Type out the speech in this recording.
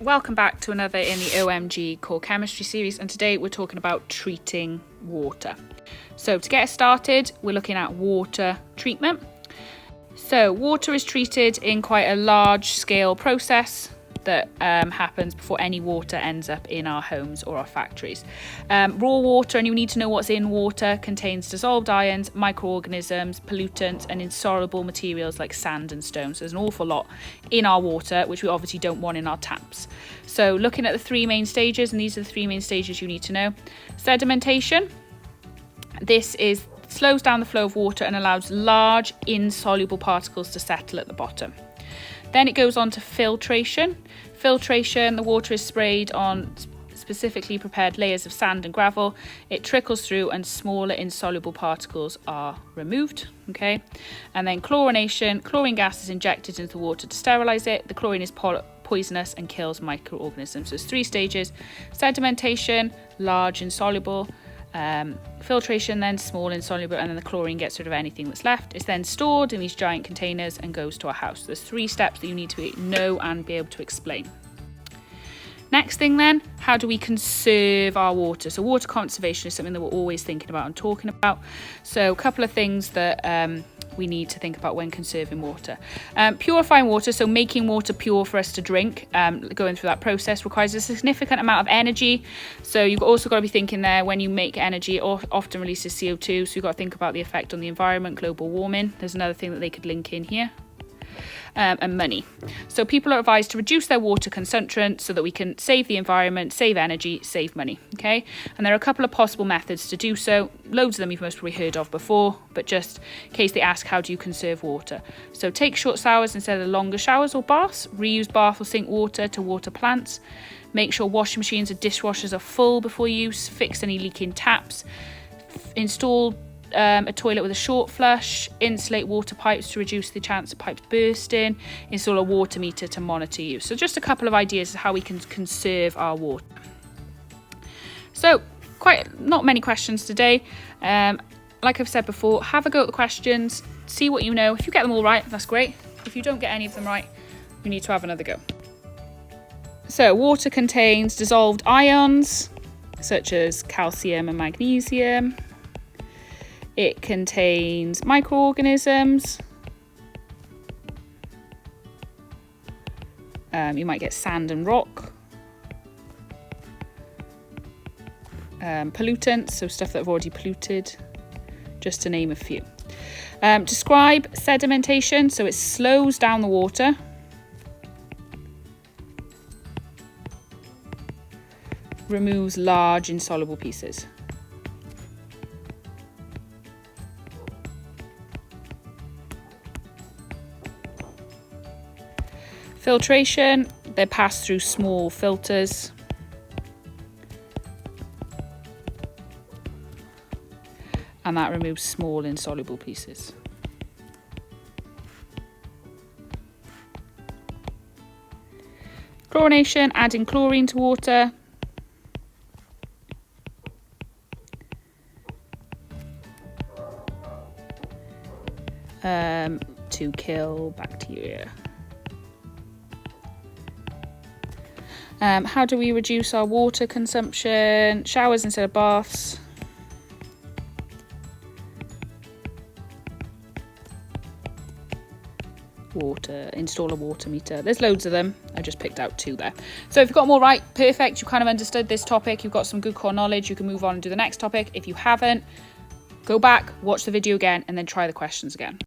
Welcome back to another in the OMG Core Chemistry series, and today we're talking about treating water. So to get us started, we're looking at water treatment. So water is treated in quite a large scale process that happens before any water ends up in our homes or our factories. Raw water, and you need to know what's in water, contains dissolved ions, microorganisms, pollutants and insoluble materials like sand and stone. So there's an awful lot in our water which we obviously don't want in our taps. So looking at the three main stages, and these are the three main stages you need to know. Sedimentation. This slows down the flow of water and allows large insoluble particles to settle at the bottom. Then it goes on to filtration. Filtration, the water is sprayed on specifically prepared layers of sand and gravel. It trickles through and smaller insoluble particles are removed. Okay. And then chlorination, chlorine gas is injected into the water to sterilize it. The chlorine is poisonous and kills microorganisms. So there's three stages: sedimentation, large insoluble, filtration, then small insoluble, and then the chlorine gets rid of anything that's left. It's then stored in these giant containers and goes to our house. There's three steps that you need to know and be able to explain. Next thing then, how do we conserve our water? So water conservation is something that we're always thinking about and talking about. So a couple of things that we need to think about when conserving water. Purifying water, so making water pure for us to drink, going through that process requires a significant amount of energy. So you've also got to be thinking there, when you make energy, it often releases CO2. So you've got to think about the effect on the environment, global warming. There's another thing that they could link in here. And money. So people are advised to reduce their water consumption so that we can save the environment, save energy, save money. Okay, and there are a couple of possible methods to do so. Loads of them you've most probably heard of before, but just in case they ask, how do you conserve water? So take short showers instead of longer showers or baths. Reuse bath or sink water to water plants. Make sure washing machines or dishwashers are full before use. Fix any leaking taps. Install a toilet with a short flush. Insulate water pipes to reduce the chance of pipes bursting. Install a water meter to monitor use. So just a couple of ideas of how we can conserve our water. So not many questions today. Like I've said before, have a go at the questions, see what you know. If you get them all right, that's great. If you don't get any of them right, you need to have another go. So water contains dissolved ions such as calcium and magnesium. It contains microorganisms. You might get sand and rock. Pollutants, so stuff that have already polluted, just to name a few. Describe sedimentation, so it slows down the water. Removes large insoluble pieces. Filtration, they're passed through small filters. And that removes small insoluble pieces. Chlorination, adding chlorine to water. To kill bacteria. How do we reduce our water consumption? Showers instead of baths. Install a water meter. There's loads of them. I just picked out two there. So if you've got more right, perfect. You kind of understood this topic. You've got some good core knowledge. You can move on and do the next topic. If you haven't, go back, watch the video again, and then try the questions again.